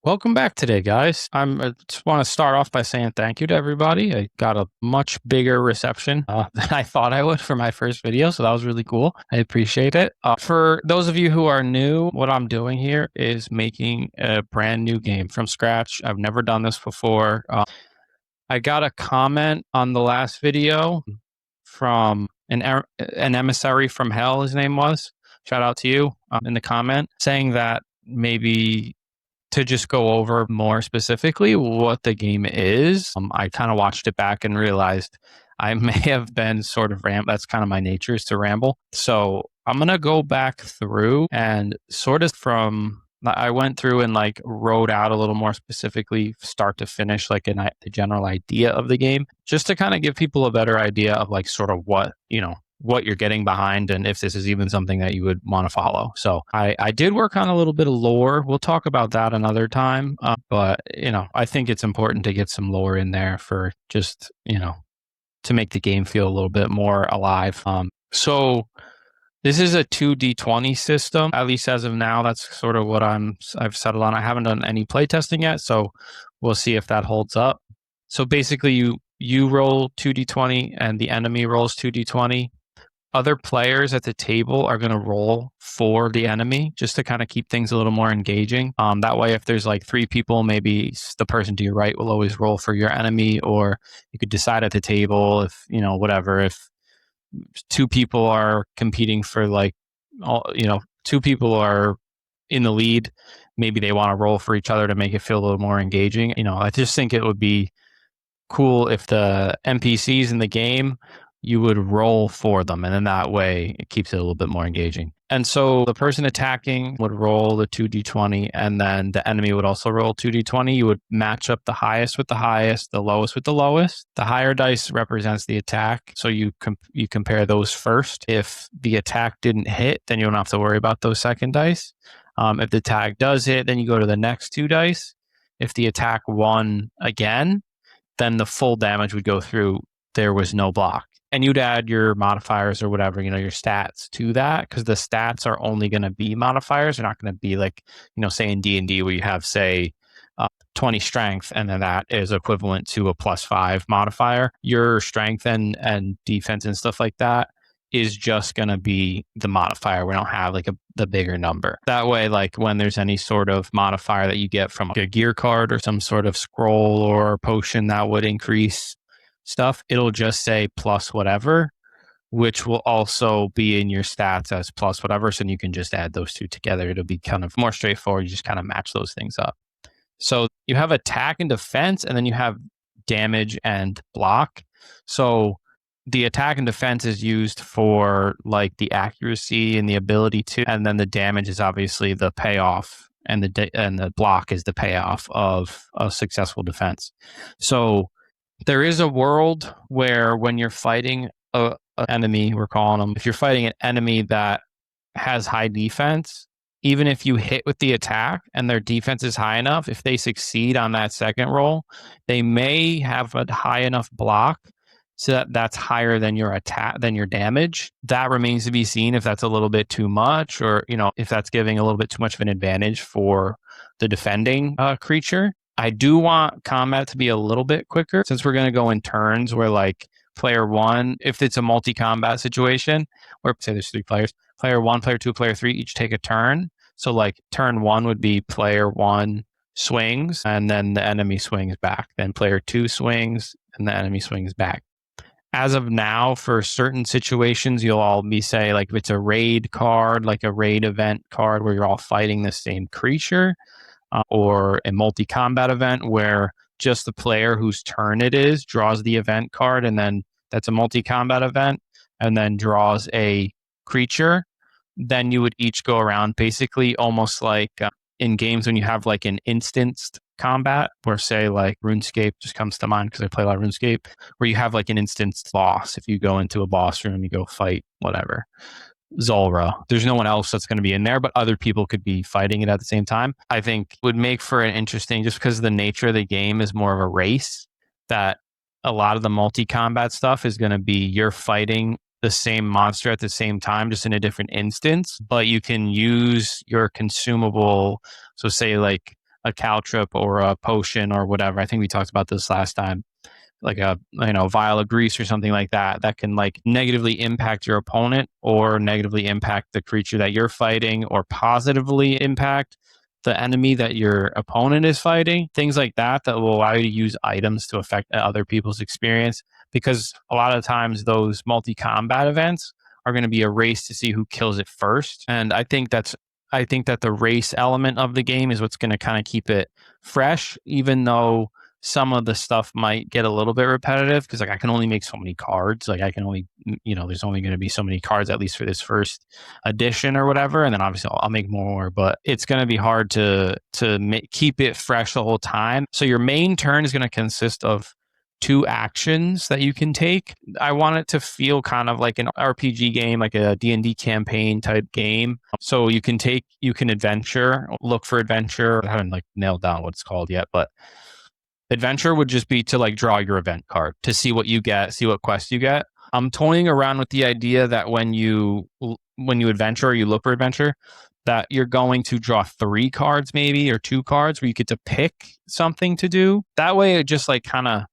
Welcome back today, guys. I just want to start off by saying thank you to everybody. I got a much bigger reception than I thought I would for my first video, so that was really cool. I appreciate it. For those of you who are new, what I'm doing here is making a brand new game from scratch. I've never done this before. I got a comment on the last video from an emissary from hell, his name was. Shout out to you in the comment saying that maybe to just go over more specifically what the game is. I kind of watched it back and realized I may have been sort of that's kind of my nature, is to ramble. So I'm going to go back through and sort of I went through and like wrote out a little more specifically start to finish, like the general idea of the game, just to kind of give people a better idea of like sort of what you're getting behind and if this is even something that you would want to follow. So I did work on a little bit of lore. We'll talk about that another time. But I think it's important to get some lore in there for just, to make the game feel a little bit more alive. So this is a 2d20 system, at least as of now. That's sort of what I've settled on. I haven't done any playtesting yet, so we'll see if that holds up. So basically you roll 2d20 and the enemy rolls 2d20. Other players at the table are going to roll for the enemy just to kind of keep things a little more engaging. That way, if there's like three people, maybe the person to your right will always roll for your enemy, or you could decide at the table if, whatever, if two people are competing for two people are in the lead, maybe they want to roll for each other to make it feel a little more engaging. I just think it would be cool if the NPCs in the game, you would roll for them, and then that way it keeps it a little bit more engaging. And so the person attacking would roll the 2d20, and then the enemy would also roll 2d20. You would match up the highest with the highest, the lowest with the lowest. The higher dice represents the attack, so you compare those first. If the attack didn't hit, then you don't have to worry about those second dice. If the attack does hit, then you go to the next two dice. If the attack won again, then the full damage would go through. There was no block. And you'd add your modifiers or whatever, your stats to that, because the stats are only going to be modifiers. They're not going to be like, say in D&D where you have, say, 20 strength, and then that is equivalent to a +5 modifier. Your strength and defense and stuff like that is just going to be the modifier. We don't have like the bigger number. That way, like when there's any sort of modifier that you get from a gear card or some sort of scroll or potion that would increase stuff, it'll just say plus whatever, which will also be in your stats as plus whatever. So you can just add those two together. It'll be kind of more straightforward. You just kind of match those things up. So you have attack and defense, and then you have damage and block. So the attack and defense is used for like the accuracy and the ability to, and then the damage is obviously the payoff, and the block is the payoff of a successful defense. So there is a world where when you're fighting an enemy, we're calling them, if you're fighting an enemy that has high defense, even if you hit with the attack and their defense is high enough, if they succeed on that second roll, they may have a high enough block so that's higher than your attack, than your damage. That remains to be seen if that's a little bit too much, or if that's giving a little bit too much of an advantage for the defending creature. I do want combat to be a little bit quicker, since we're going to go in turns where like player one, if it's a multi-combat situation, or say there's three players, player one, player two, player three, each take a turn. So like turn one would be player one swings, and then the enemy swings back. Then player two swings, and the enemy swings back. As of now, for certain situations, you'll all be, say, like if it's a raid card, like a raid event card where you're all fighting the same creature, or a multi-combat event where just the player whose turn it is draws the event card, and then that's a multi-combat event, and then draws a creature, then you would each go around basically almost like in games when you have like an instanced combat, where say like RuneScape just comes to mind because I play a lot of RuneScape, where you have like an instanced boss. If you go into a boss room, you go fight whatever Zulra. There's no one else that's going to be in there, but other people could be fighting it at the same time. I think would make for an interesting, just because the nature of the game is more of a race, that a lot of the multi-combat stuff is going to be you're fighting the same monster at the same time, just in a different instance, but you can use your consumable. So say like a caltrip or a potion or whatever. I think we talked about this last time, like a vial of grease or something like that, that can like negatively impact your opponent or negatively impact the creature that you're fighting, or positively impact the enemy that your opponent is fighting. Things like that that will allow you to use items to affect other people's experience, because a lot of times those multi-combat events are going to be a race to see who kills it first. And I think that the race element of the game is what's going to kind of keep it fresh, even though some of the stuff might get a little bit repetitive, because like I can only make so many cards. Like I can only, there's only going to be so many cards, at least for this first edition or whatever. And then obviously I'll make more, but it's going to be hard to keep it fresh the whole time. So your main turn is going to consist of 2 actions that you can take. I want it to feel kind of like an RPG game, like a D&D campaign type game. So you can adventure, look for adventure. I haven't like nailed down what it's called yet, but adventure would just be to like draw your event card to see what you get, see what quests you get. I'm toying around with the idea that when you adventure or you look for adventure, that you're going to draw 3 cards maybe, or 2 cards where you get to pick something to do. That way it just like kind of,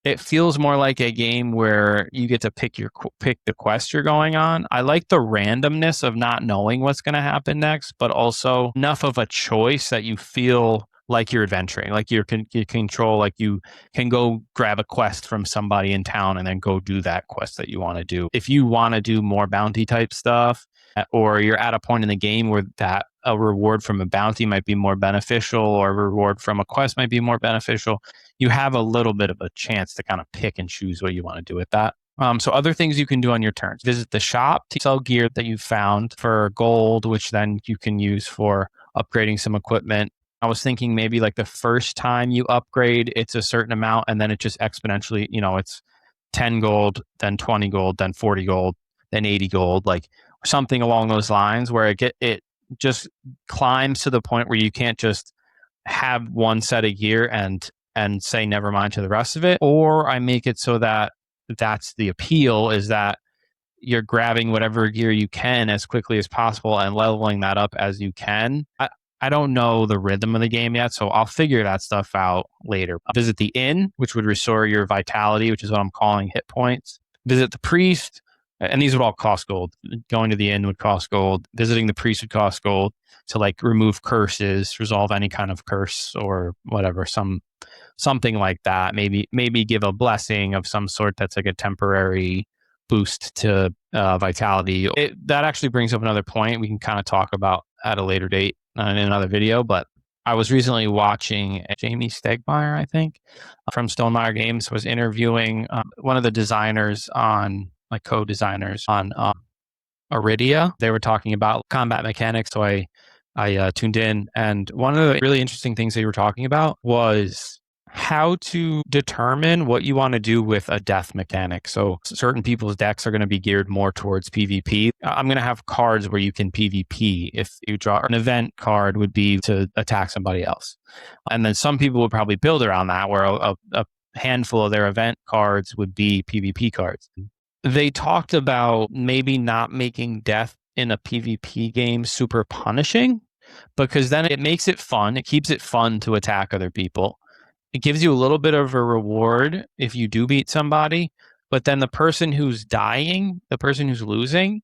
it feels more like a game where you get to pick the quest you're going on. I like the randomness of not knowing what's going to happen next, but also enough of a choice that you feel like you're adventuring, like you control, like you can go grab a quest from somebody in town and then go do that quest that you want to do. If you want to do more bounty type stuff, or you're at a point in the game where that a reward from a bounty might be more beneficial, or a reward from a quest might be more beneficial, you have a little bit of a chance to kind of pick and choose what you want to do with that. So other things you can do on your turns: visit the shop to sell gear that you found for gold, which then you can use for upgrading some equipment. I was thinking maybe like the first time you upgrade, it's a certain amount, and then it just exponentially, it's 10 gold, then 20 gold, then 40 gold, then 80 gold, like something along those lines, where it just climbs to the point where you can't just have one set of gear and say never mind to the rest of it. Or I make it so that that's the appeal, is that you're grabbing whatever gear you can as quickly as possible and leveling that up as you can. I don't know the rhythm of the game yet, so I'll figure that stuff out later. Visit the inn, which would restore your vitality, which is what I'm calling hit points. Visit the priest, and these would all cost gold. Going to the inn would cost gold. Visiting the priest would cost gold to like remove curses, resolve any kind of curse or whatever, something like that. Maybe give a blessing of some sort that's like a temporary boost to vitality. That actually brings up another point we can kind of talk about at a later date in another video. But I was recently watching Jamie Stegmaier, I think, from Stonemaier Games, was interviewing one of the designers on, like co-designers on Iridia. They were talking about combat mechanics, so I tuned in, and one of the really interesting things they were talking about was how to determine what you want to do with a death mechanic. So certain people's decks are going to be geared more towards PvP. I'm going to have cards where you can PvP. If you draw an event card, would be to attack somebody else. And then some people would probably build around that, where a handful of their event cards would be PvP cards. They talked about maybe not making death in a PvP game super punishing, because then it makes it fun. It keeps it fun to attack other people. It gives you a little bit of a reward if you do beat somebody, but then the person who's dying, the person who's losing,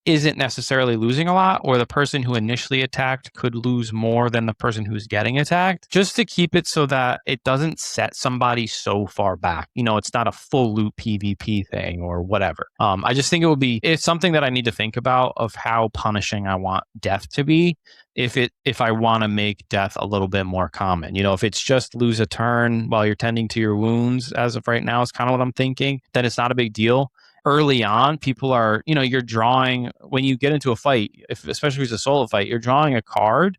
isn't necessarily losing a lot, or the person who initially attacked could lose more than the person who's getting attacked, just to keep it so that it doesn't set somebody so far back. It's not a full loop PvP thing or whatever. I just think it's something that I need to think about, of how punishing I want death to be, if I want to make death a little bit more common. If it's just lose a turn while you're tending to your wounds, as of right now, is kind of what I'm thinking, then it's not a big deal. Early on, people are, you're drawing, when you get into a fight, especially if it's a solo fight, you're drawing a card,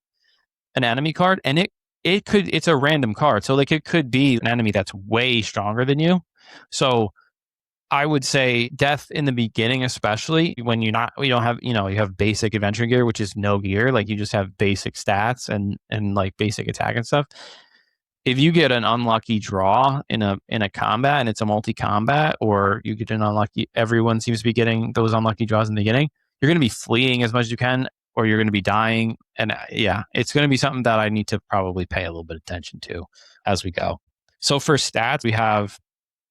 an enemy card, and it's a random card. So like it could be an enemy that's way stronger than you. So I would say death in the beginning, especially when you don't have, you have basic adventure gear, which is no gear. Like you just have basic stats and like basic attack and stuff. If you get an unlucky draw in a combat, and it's a multi-combat, or you get an unlucky, everyone seems to be getting those unlucky draws in the beginning, you're going to be fleeing as much as you can. or you're going to be dying. And yeah, it's going to be something that I need to probably pay a little bit of attention to as we go. So for stats, we have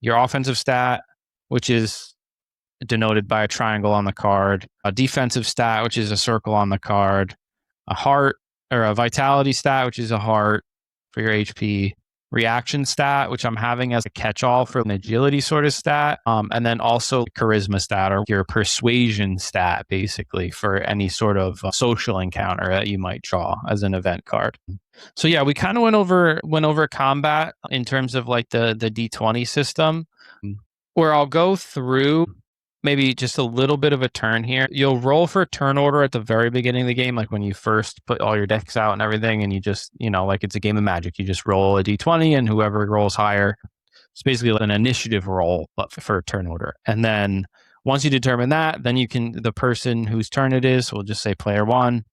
your offensive stat, which is denoted by a triangle on the card, a defensive stat, which is a circle on the card, a heart or a vitality stat, which is a heart for your HP, reaction stat, which I'm having as a catch-all for an agility sort of stat, and then also charisma stat or your persuasion stat, basically for any sort of social encounter that you might draw as an event card. So yeah, we kind of went over combat in terms of like the D20 system, where I'll go through maybe just a little bit of a turn here. You'll roll for turn order at the very beginning of the game, like when you first put all your decks out and everything, and you just, like it's a game of Magic. You just roll a D20 and whoever rolls higher, it's basically an initiative roll for turn order. And then once you determine that, then the person whose turn it is, we'll just say player one,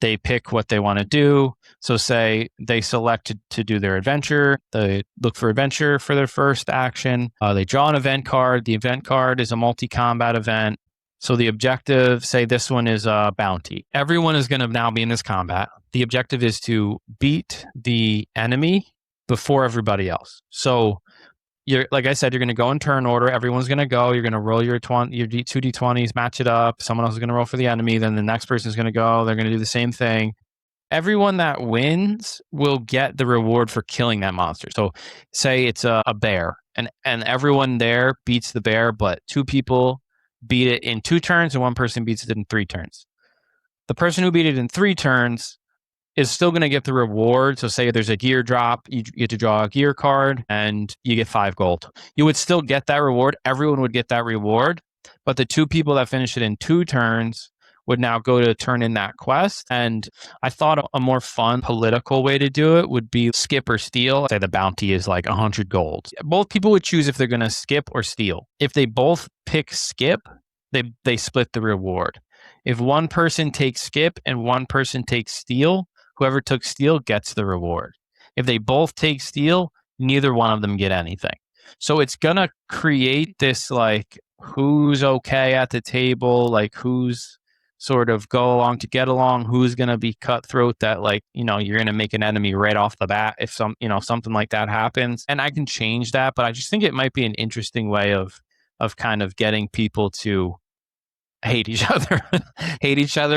they pick what they want to do. So say they select to do their adventure. They look for adventure for their first action. They draw an event card. The event card is a multi-combat event. So the objective, say this one is a bounty. Everyone is going to now be in this combat. The objective is to beat the enemy before everybody else. So like I said, you're going to go in turn order. Everyone's going to go. You're going to roll your two D20s, match it up. Someone else is going to roll for the enemy. Then the next person is going to go. They're going to do the same thing. Everyone that wins will get the reward for killing that monster. So say it's a bear, and everyone there beats the bear, but two people beat it in 2 turns and one person beats it in 3 turns. The person who beat it in 3 turns is still going to get the reward. So say there's a gear drop, you get to draw a gear card and you get 5 gold. You would still get that reward. Everyone would get that reward. But the 2 people that finish it in 2 turns would now go to turn in that quest. And I thought a more fun political way to do it would be skip or steal. Say the bounty is like 100 gold. Both people would choose if they're going to skip or steal. If they both pick skip, they split the reward. If one person takes skip and one person takes steal, whoever took steal gets the reward. If they both take steal, neither one of them get anything. So it's going to create this like who's okay at the table, like who's sort of go along to get along, who's going to be cutthroat that like, you're going to make an enemy right off the bat if something like that happens. And I can change that, but I just think it might be an interesting way of kind of getting people to hate each other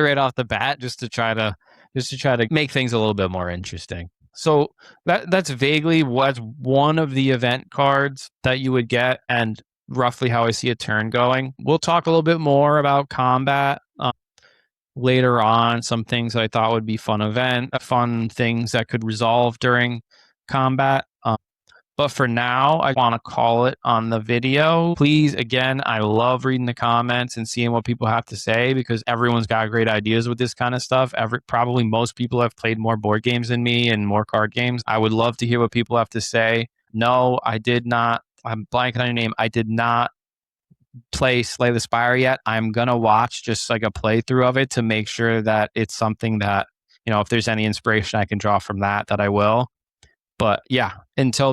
right off the bat just to try to make things a little bit more interesting. So that's vaguely what's one of the event cards that you would get and roughly how I see a turn going. We'll talk a little bit more about combat later on, some things I thought would be fun things that could resolve during combat. But for now, I want to call it on the video. Please, again, I love reading the comments and seeing what people have to say because everyone's got great ideas with this kind of stuff. Probably most people have played more board games than me and more card games. I would love to hear what people have to say. No, I did not. I'm blanking on your name. I did not play Slay the Spire yet. I'm going to watch just like a playthrough of it to make sure that it's something that, if there's any inspiration I can draw from that I will. But yeah, until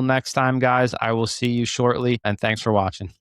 next time, guys, I will see you shortly. And thanks for watching.